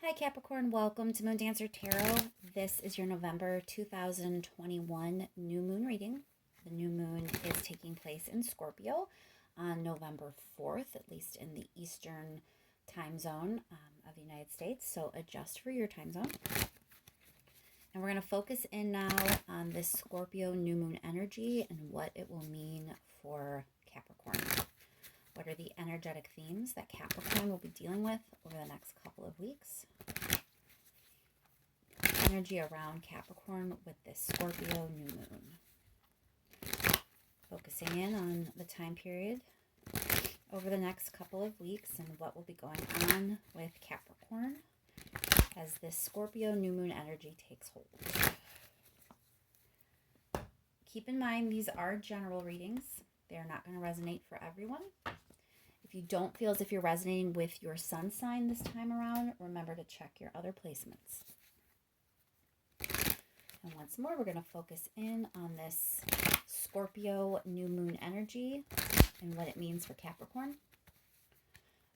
Hi Capricorn, welcome to Moon Dancer Tarot. This is your November 2021 new moon reading. The new moon is taking place in Scorpio on November 4th, at least in the Eastern time zone of the United States. So adjust for your time zone. And we're going to focus in now on this Scorpio new moon energy and what it will mean for Capricorn. What are the energetic themes that Capricorn will be dealing with over the next couple of weeks? Energy around Capricorn with this Scorpio new moon. Focusing in on the time period over the next couple of weeks and what will be going on with Capricorn as this Scorpio new moon energy takes hold. Keep in mind, these are general readings. They are not going to resonate for everyone. If you don't feel as if you're resonating with your sun sign this time around, remember to check your other placements. And once more, we're going to focus in on this Scorpio new moon energy and what it means for Capricorn.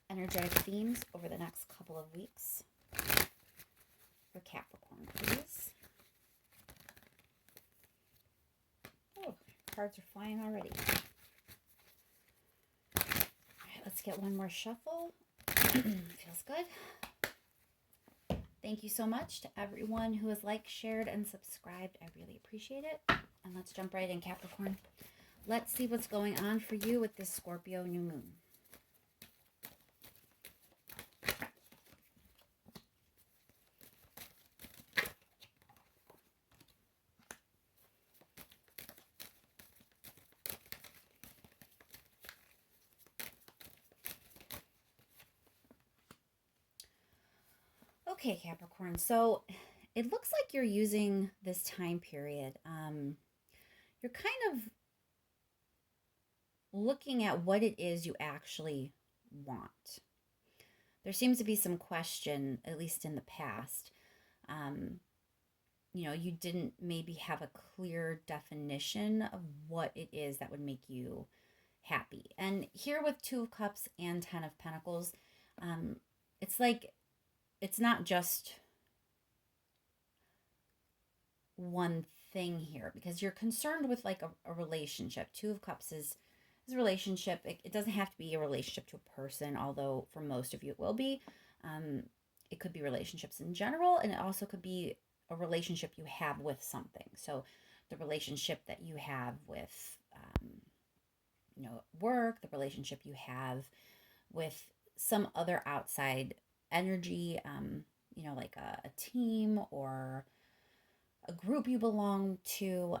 Energetic themes over the next couple of weeks for Capricorn, please. Oh, cards are flying already. Let's get one more shuffle. Feels good. Thank you so much to everyone who has liked, shared, and subscribed. I really appreciate it. And let's jump right in, Capricorn. Let's see what's going on for you with this Scorpio new moon. Okay, Capricorn, so it looks like you're using this time period. You're kind of looking at what it is you actually want. There seems to be some question, at least in the past. You didn't maybe have a clear definition of what it is that would make you happy. And here with Two of Cups and Ten of Pentacles, it's like it's not just one thing here, because you're concerned with like a relationship. Two of Cups is a relationship. It doesn't have to be a relationship to a person, although for most of you it will be. It could be relationships in general, and it also could be a relationship you have with something. So the relationship that you have with work, the relationship you have with some other outside energy, like a team or a group you belong to,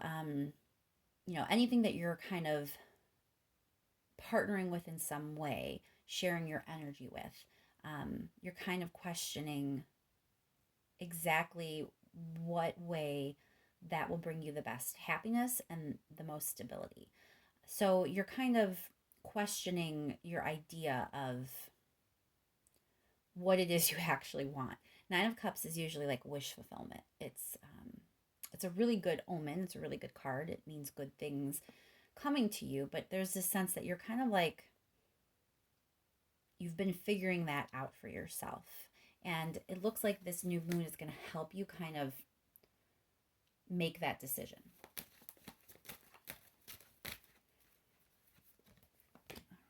anything that you're kind of partnering with in some way, sharing your energy with. You're kind of questioning exactly what way that will bring you the best happiness and the most stability. So you're kind of questioning your idea of what it is you actually want. Nine of Cups is usually like wish fulfillment. It's a really good omen. It's a really good card. It means good things coming to you, but there's this sense that you're kind of like you've been figuring that out for yourself. And it looks like this new moon is going to help you kind of make that decision.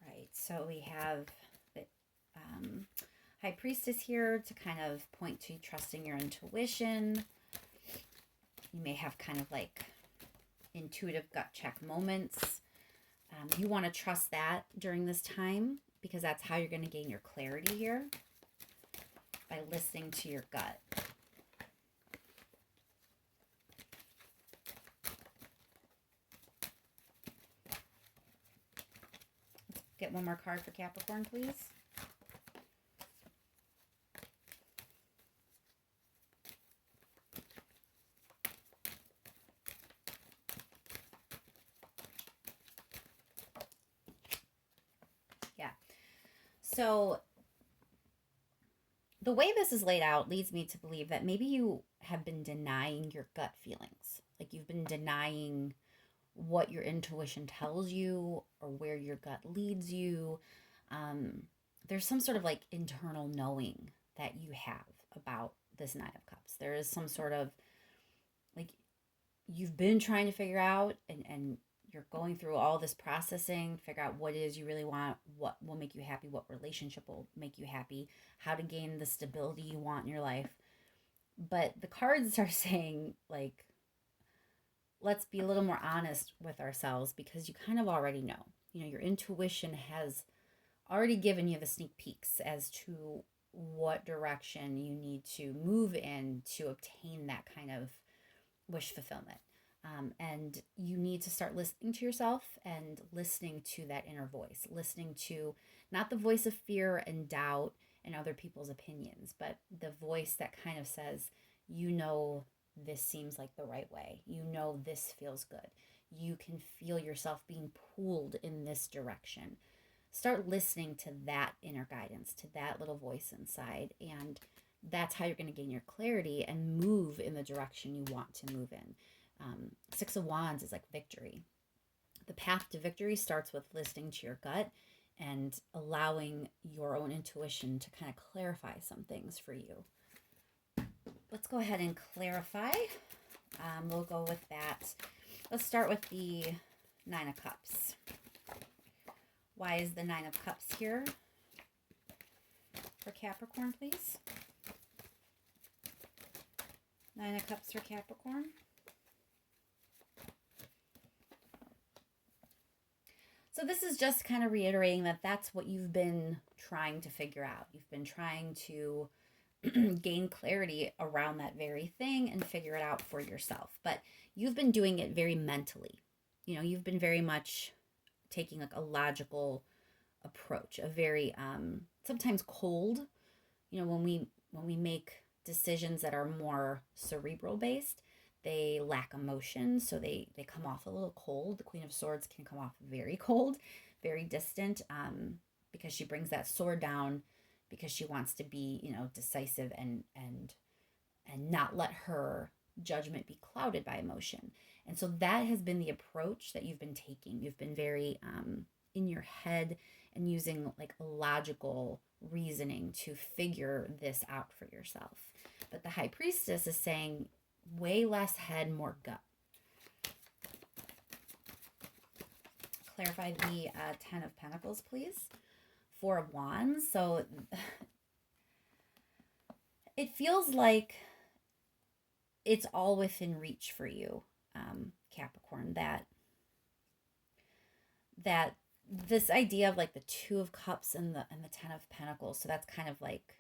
All right, so we have the High Priestess here to kind of point to trusting your intuition. You may have kind of like intuitive gut check moments. You want to trust that during this time, because that's how you're going to gain your clarity here, by listening to your gut. Let's get one more card for Capricorn, please. So the way this is laid out leads me to believe that maybe you have been denying your gut feelings. Like you've been denying what your intuition tells you or where your gut leads you. There's some sort of like internal knowing that you have. about this Nine of Cups. There is some sort of, like, you've been trying to figure out, and you're going through all this processing, figure out what it is you really want, what will make you happy, what relationship will make you happy, how to gain the stability you want in your life. But the cards are saying, like, let's be a little more honest with ourselves, because you kind of already know. You know, your intuition has already given you the sneak peeks as to what direction you need to move in to obtain that kind of wish fulfillment. And you need to start listening to yourself and listening to that inner voice, listening to not the voice of fear and doubt and other people's opinions, but the voice that kind of says, you know, this seems like the right way. You know, this feels good. You can feel yourself being pulled in this direction. Start listening to that inner guidance, to that little voice inside. And that's how you're going to gain your clarity and move in the direction you want to move in. Six of Wands is like victory. The path to victory starts with listening to your gut and allowing your own intuition to kind of clarify some things for you. Let's go ahead and clarify. We'll go with that. Let's start with the Nine of Cups. Why is the Nine of Cups here for Capricorn, please? Nine of Cups for Capricorn. So this is just kind of reiterating that that's what you've been trying to figure out. You've been trying to gain clarity around that very thing and figure it out for yourself. But you've been doing it very mentally. You know, you've been very much taking like a logical approach, a very sometimes cold. You know, when we make decisions that are more cerebral based, they lack emotion, so they come off a little cold. The Queen of Swords can come off very cold, very distant, because she brings that sword down because she wants to be, you know, decisive and not let her judgment be clouded by emotion. And so that has been the approach that you've been taking. You've been very in your head and using like logical reasoning to figure this out for yourself. But the High Priestess is saying way less head, more gut. Clarify the Ten of Pentacles, please. Four of Wands. So it feels like it's all within reach for you, Capricorn, that this idea of like the Two of Cups and the Ten of Pentacles. So that's kind of like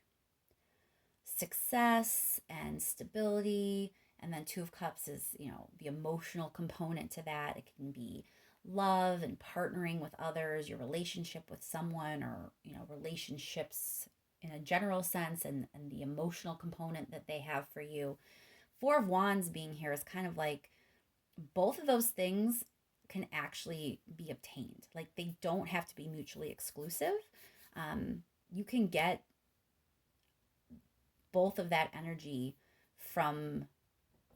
success and stability. And then Two of Cups is, you know, the emotional component to that. It can be love and partnering with others, your relationship with someone, or, you know, relationships in a general sense, and the emotional component that they have for you. Four of Wands being here is kind of like both of those things can actually be obtained. Like, they don't have to be mutually exclusive. You can get both of that energy from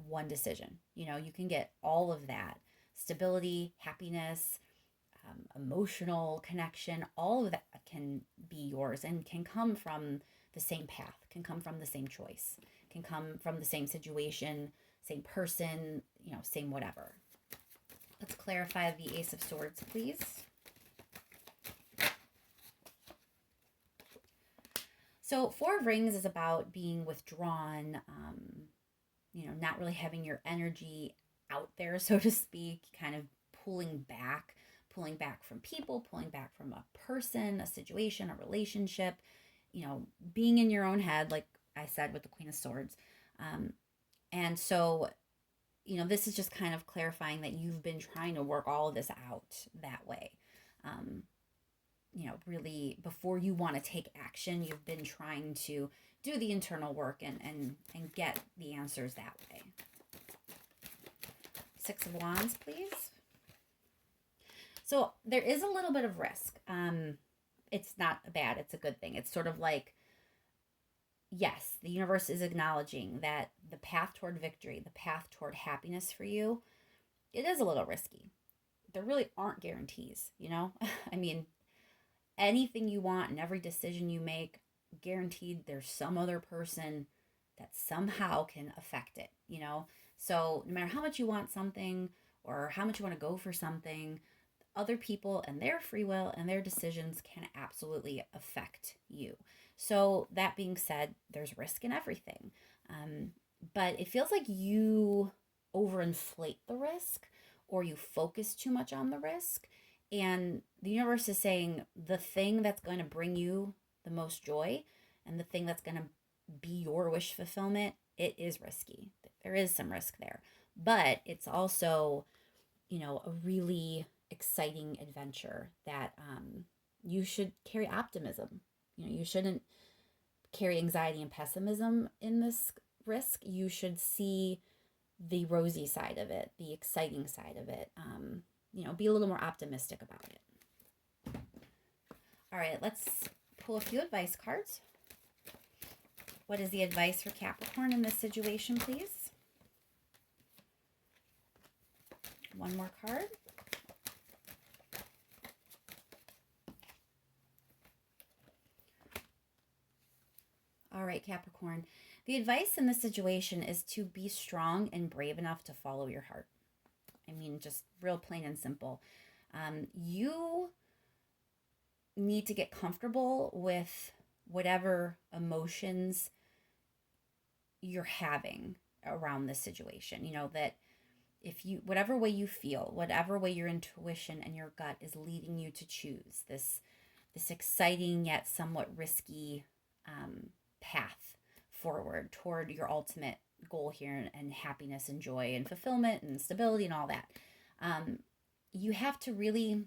one decision. You know, you can get all of that stability, happiness, emotional connection. All of that can be yours and can come from the same path, can come from the same choice, can come from the same situation, same person, you know, same whatever. Let's clarify the Ace of Swords, please. So Four of Rings is about being withdrawn, you know, not really having your energy out there, so to speak, kind of pulling back from people, pulling back from a person, a situation, a relationship, you know, being in your own head, like I said with the Queen of Swords. And so, you know, this is just kind of clarifying that you've been trying to work all of this out that way. You know, really, before you want to take action, you've been trying to do the internal work and get the answers that way. Six of Wands, please. So there is a little bit of risk. It's not bad. It's a good thing. It's sort of like, yes, the universe is acknowledging that the path toward victory, the path toward happiness for you, it is a little risky. There really aren't guarantees, you know? I mean, anything you want and every decision you make, guaranteed there's some other person that somehow can affect it, you know? So no matter how much you want something or how much you want to go for something, other people and their free will and their decisions can absolutely affect you. So that being said, there's risk in everything. But it feels like you overinflate the risk or you focus too much on the risk. And the universe is saying the thing that's going to bring you the most joy and the thing that's going to be your wish fulfillment, it is risky. There is some risk there. But it's also, a really exciting adventure that you should carry optimism. You shouldn't carry anxiety and pessimism in this risk. You should see the rosy side of it, the exciting side of it. Be a little more optimistic about it. All right, let's pull a few advice cards. What is the advice for Capricorn in this situation, please? One more card. All right, Capricorn. The advice in this situation is to be strong and brave enough to follow your heart. I mean, just real plain and simple. You need to get comfortable with whatever emotions you're having around this situation. That whatever way you feel, whatever way your intuition and your gut is leading you to choose this exciting yet somewhat risky path forward toward your ultimate goal here and happiness and joy and fulfillment and stability and all that. You have to really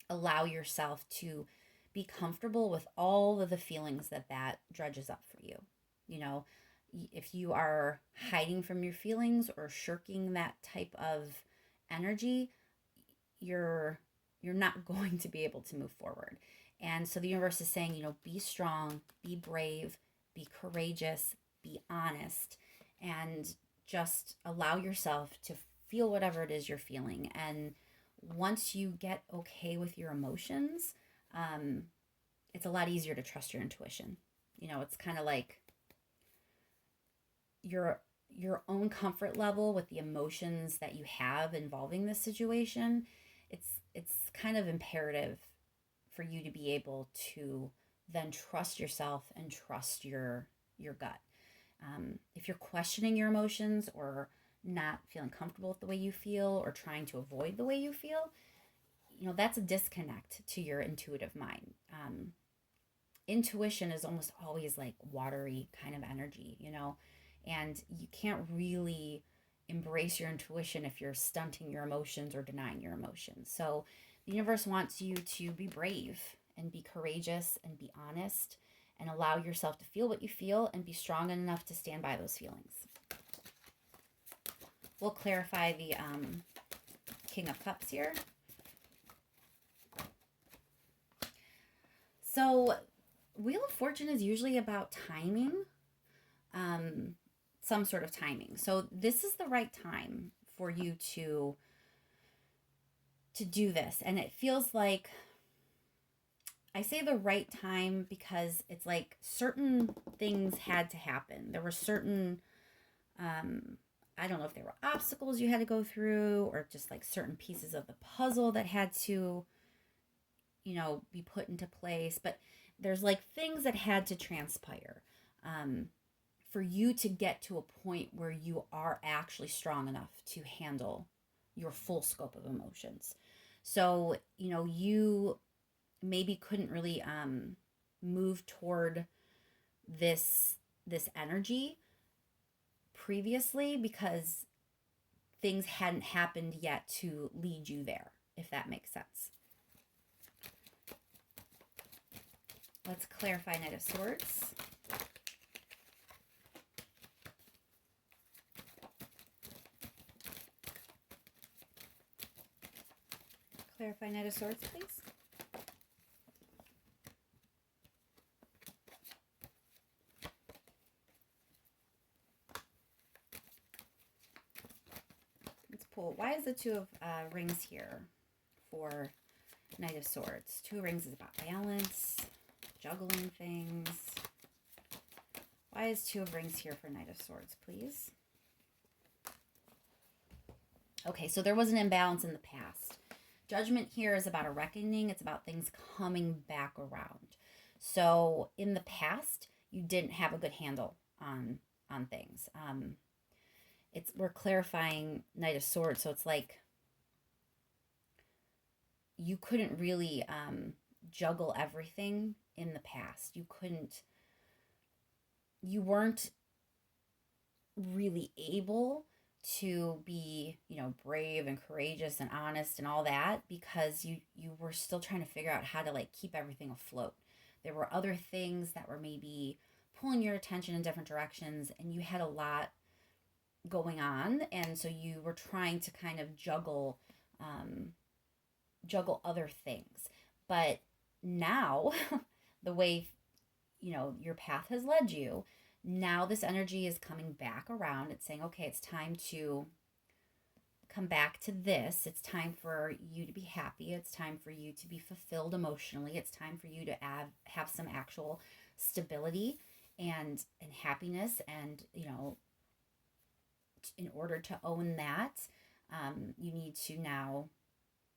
allow yourself to be comfortable with all of the feelings that dredges up for you. If you are hiding from your feelings or shirking that type of energy, you're not going to be able to move forward. And so the universe is saying, be strong, be brave, be courageous, be honest, and just allow yourself to feel whatever it is you're feeling. And once you get okay with your emotions, it's a lot easier to trust your intuition. It's kind of like your own comfort level with the emotions that you have involving this situation. It's kind of imperative for you to be able to then trust yourself and trust your gut. If you're questioning your emotions or not feeling comfortable with the way you feel or trying to avoid the way you feel, that's a disconnect to your intuitive mind. Intuition is almost always like watery kind of energy, and you can't really embrace your intuition if you're stunting your emotions or denying your emotions. So the universe wants you to be brave and be courageous and be honest and allow yourself to feel what you feel and be strong enough to stand by those feelings. We'll clarify the King of Cups here. So Wheel of Fortune is usually about timing, some sort of timing. So this is the right time for you to do this. And it feels like, I say the right time because it's like certain things had to happen. There were certain, I don't know if there were obstacles you had to go through or just like certain pieces of the puzzle that had to, be put into place. But there's like things that had to transpire for you to get to a point where you are actually strong enough to handle your full scope of emotions. So, you maybe couldn't really move toward this energy previously because things hadn't happened yet to lead you there, if that makes sense. Let's clarify Knight of Swords. Clarify Knight of Swords, please. Let's pull. Why is the Two of Rings here for Knight of Swords? Two of Rings is about balance, juggling things. Why Why is Two of Rings here for Knight of Swords, please? Okay, so there was an imbalance in the past. Judgment here is about a reckoning. It's about things coming back around. So in the past, you didn't have a good handle on things. We're clarifying Knight of Swords, so it's like you couldn't really juggle everything in the past. You weren't really able to be, brave and courageous and honest and all that, because you were still trying to figure out how to like keep everything afloat. There were other things that were maybe pulling your attention in different directions, and you had a lot going on, and so you were trying to kind of juggle other things. But now the way your path has led you, now this energy is coming back around. It's saying, okay, it's time to come back to this. It's time for you to be happy. It's time for you to be fulfilled emotionally. It's time for you to have some actual stability and happiness. And, in order to own that, you need to now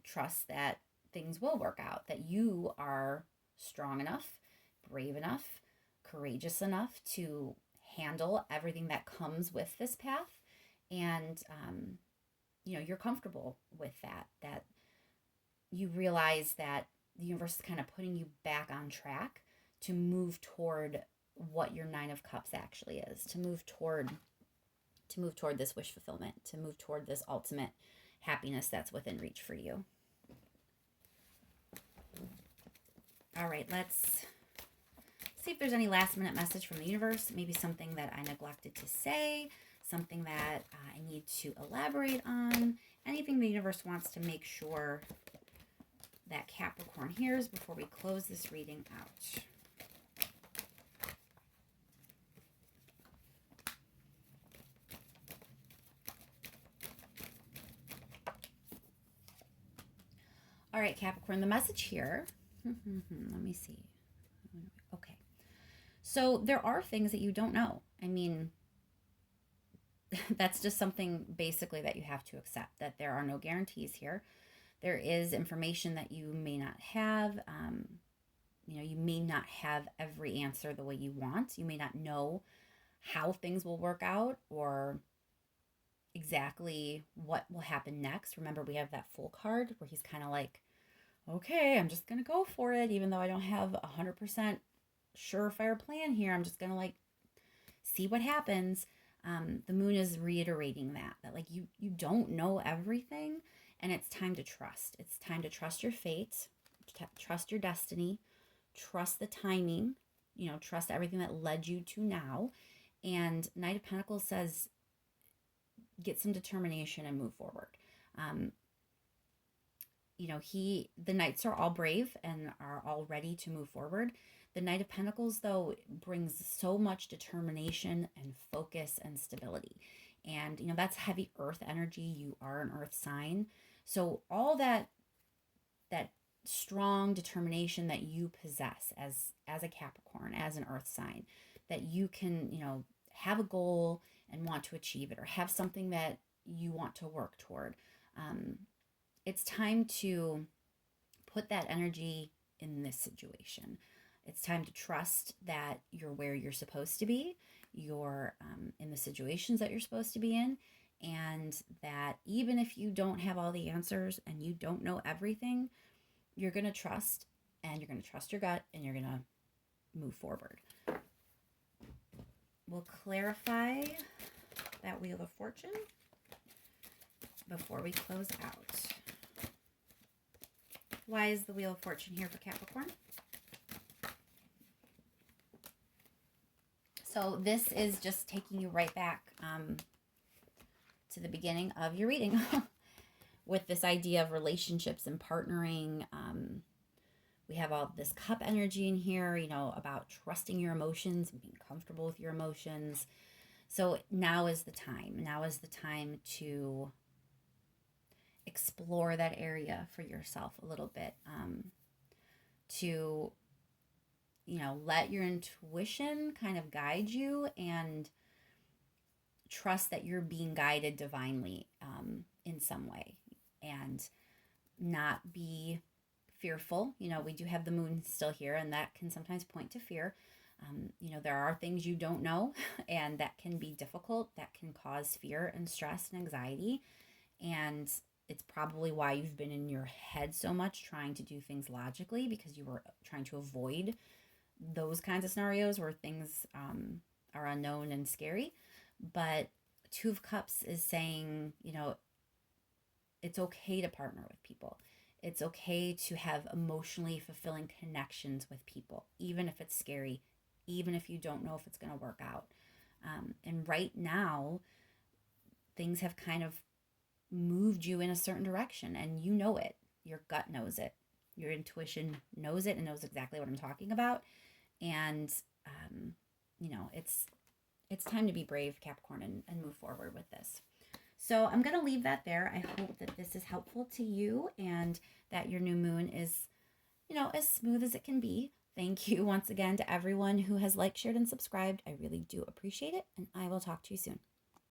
trust that things will work out, that you are strong enough, brave enough, courageous enough to handle everything that comes with this path. And, you're comfortable with that you realize that the universe is kind of putting you back on track to move toward what your Nine of Cups actually is, to move toward this wish fulfillment, to move toward this ultimate happiness that's within reach for you. All right, let's see if there's any last minute message from the universe, maybe something that I neglected to say, something that I need to elaborate on, anything the universe wants to make sure that Capricorn hears before we close this reading out. All right, Capricorn, the message here, let me see. Okay. So there are things that you don't know. I mean, that's just something basically that you have to accept, that there are no guarantees here. There is information that you may not have. You may not have every answer the way you want. You may not know how things will work out or exactly what will happen next. Remember, we have that Fool card where he's kind of like, okay, I'm just going to go for it. Even though I don't have 100% surefire plan here, I'm just going to like see what happens. The moon is reiterating that like you don't know everything, and it's time to trust. It's time to trust your fate, trust your destiny, trust the timing, trust everything that led you to now. And Knight of Pentacles says, get some determination and move forward. The Knights are all brave and are all ready to move forward. The Knight of Pentacles, though, brings so much determination and focus and stability. And, that's heavy earth energy. You are an earth sign. So all that strong determination that you possess as a Capricorn, as an earth sign, that you can, have a goal and want to achieve it, or have something that you want to work toward. It's time to put that energy in this situation. It's time to trust that you're where you're supposed to be, you're in the situations that you're supposed to be in, and that even if you don't have all the answers and you don't know everything, you're going to trust, and you're going to trust your gut, and you're going to move forward. We'll clarify that Wheel of Fortune before we close out. Why is the Wheel of Fortune here for Capricorn? So this is just taking you right back to the beginning of your reading with this idea of relationships and partnering. We have all this cup energy in here, about trusting your emotions and being comfortable with your emotions. So now is the time. Now is the time to explore that area for yourself a little bit, to let your intuition kind of guide you, and trust that you're being guided divinely in some way, and not be fearful. We do have the moon still here, and that can sometimes point to fear. There are things you don't know, and that can be difficult. That can cause fear and stress and anxiety. And it's probably why you've been in your head so much trying to do things logically, because you were trying to avoid those kinds of scenarios where things are unknown and scary. But Two of Cups is saying, it's okay to partner with people. It's okay to have emotionally fulfilling connections with people, even if it's scary, even if you don't know if it's going to work out. And right now, things have kind of moved you in a certain direction, and you know it. Your gut knows it. Your intuition knows it and knows exactly what I'm talking about. And, it's time to be brave, Capricorn, and move forward with this. So I'm going to leave that there. I hope that this is helpful to you, and that your new moon is, as smooth as it can be. Thank you once again to everyone who has liked, shared, and subscribed. I really do appreciate it, and I will talk to you soon.